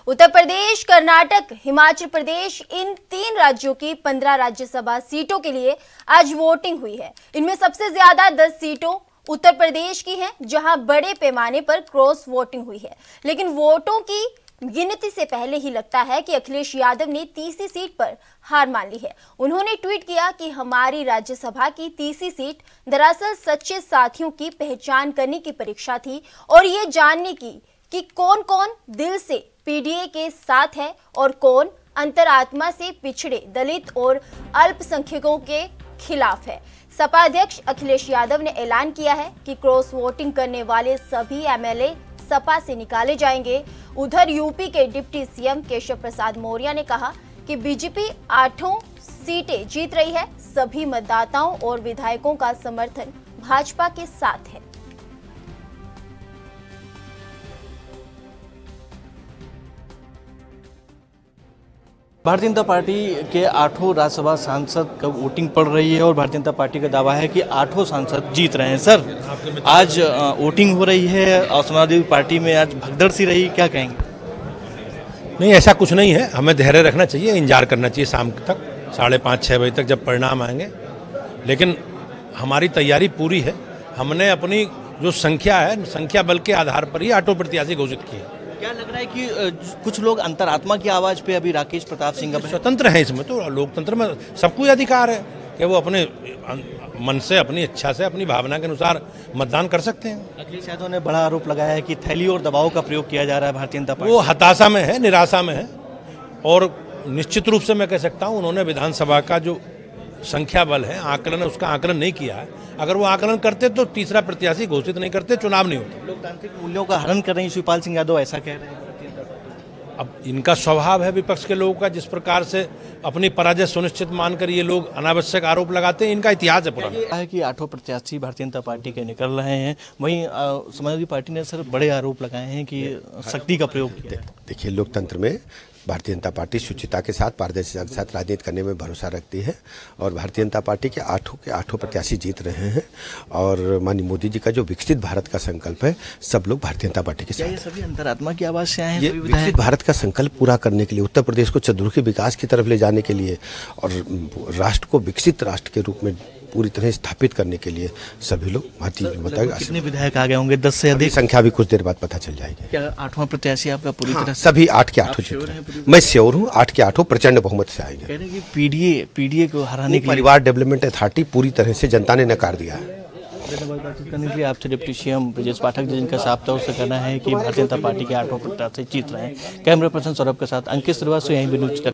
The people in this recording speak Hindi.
उत्तर प्रदेश, कर्नाटक, हिमाचल प्रदेश, इन 3 राज्यों की 15 राज्यसभा सीटों के लिए आज वोटिंग हुई है। इनमें सबसे ज्यादा 10 सीटों उत्तर प्रदेश की हैं, जहां बड़े पैमाने पर क्रॉस वोटिंग हुई है। लेकिन वोटों की गिनती से पहले ही लगता है कि अखिलेश यादव ने तीसरी सीट पर हार मान ली है। उन्होंने ट्वीट किया कि हमारी राज्यसभा की तीसरी सीट दरअसल सच्चे साथियों की पहचान करने की परीक्षा थी और ये जानने की कि कौन कौन दिल से पीडीए के साथ है और कौन अंतरात्मा से पिछड़े, दलित और अल्पसंख्यकों के खिलाफ है। सपा अध्यक्ष अखिलेश यादव ने ऐलान किया है कि क्रॉस वोटिंग करने वाले सभी एमएलए सपा से निकाले जाएंगे। उधर यूपी के डिप्टी सीएम केशव प्रसाद मौर्य ने कहा कि बीजेपी 8 सीटें जीत रही है। सभी मतदाताओं और विधायकों का समर्थन भाजपा के साथ है। भारतीय जनता पार्टी के 8 राज्यसभा सांसद का वोटिंग पड़ रही है और भारतीय जनता पार्टी का दावा है कि 8 सांसद जीत रहे हैं। सर, आज वोटिंग हो रही है और समाजवादी पार्टी में आज भगदड़ सी रही, क्या कहेंगे? नहीं, ऐसा कुछ नहीं है। हमें धैर्य रखना चाहिए, इंतजार करना चाहिए शाम तक 5:30-6 बजे तक जब परिणाम आएंगे। लेकिन हमारी तैयारी पूरी है। हमने अपनी जो संख्या है, संख्या बल के आधार पर ही 8 प्रत्याशी घोषित किए। क्या लग रहा है कि कुछ लोग अंतरात्मा की आवाज पे अभी राकेश प्रताप सिंह स्वतंत्र हैं इसमें, तो लोकतंत्र में सबको अधिकार है कि वो अपने मन से, अपनी इच्छा से, अपनी भावना के अनुसार मतदान कर सकते हैं। अखिलेश यादव ने बड़ा आरोप लगाया है कि थैली और दबाव का प्रयोग किया जा रहा है भारतीय जनता पार्टी। वो हताशा में है, निराशा में है और निश्चित रूप से मैं कह सकता हूँ उन्होंने विधानसभा का जो संख्या बल है, आकलन है, उसका आकलन नहीं किया है। अगर वो आकलन करते तो तीसरा प्रत्याशी घोषित नहीं करते, चुनाव नहीं होता। लोकतांत्रिक मूल्यों का हनन कर रहे हैं शिवपाल सिंह यादव, ऐसा कह रहे हैं। अब इनका स्वभाव है विपक्ष के लोगों का, जिस प्रकार से अपनी पराजय सुनिश्चित मानकर ये लोग अनावश्यक आरोप लगाते हैं, इनका इतिहास है पुराना। है कि 8 प्रत्याशी भारतीय जनता पार्टी के निकल रहे हैं, वहीं समाजवादी पार्टी ने सर बड़े आरोप लगाए हैं कि शक्ति का प्रयोग किया। देखिए, लोकतंत्र में भारतीय जनता पार्टी शुचिता के साथ, पारदर्शिता के साथ राजनीति करने में भरोसा रखती है और भारतीय जनता पार्टी के 8 प्रत्याशी जीत रहे हैं। और माननीय मोदी जी का जो विकसित भारत का संकल्प है, सब लोग भारतीय जनता पार्टी के साथ। ये सभी अंतरात्मा की आवाज से आए हैं। ये विकसित भारत का संकल्प पूरा करने के लिए, उत्तर प्रदेश को चतुर्मुखी विकास की तरफ ले जाने के लिए और राष्ट्र को विकसित राष्ट्र के रूप में पूरी तरह स्थापित करने के लिए सभी लोग भारतीय जनता पार्टी। कितने विधायक आ गए होंगे? 10 से अधिक। संख्या भी कुछ देर बाद पता चल जाएगी। क्या 8वां प्रत्याशी आपका पूरी तरह से? सभी 8 के 8 जीत रहे हैं। मैं श्योर हूँ 8 के 8 प्रचंड बहुमत से आएंगे। कह रहे हैं कि पीडीए को हराने के लिए परिवार डेवलपमेंट अथॉरिटी पूरी तरह से जनता ने नकार दिया है। बातचीत करने के लिए आपसे डिप्टी सीएम ब्रजेश पाठक जी, जिनका साफ तौर से कहना है कि भारतीय जनता पार्टी के 8 प्रत्याशी जीत रहे हैं। कैमरा पर्सन सौरभ के साथ अंकित श्रीवास्तव, यहीं भी न्यूज।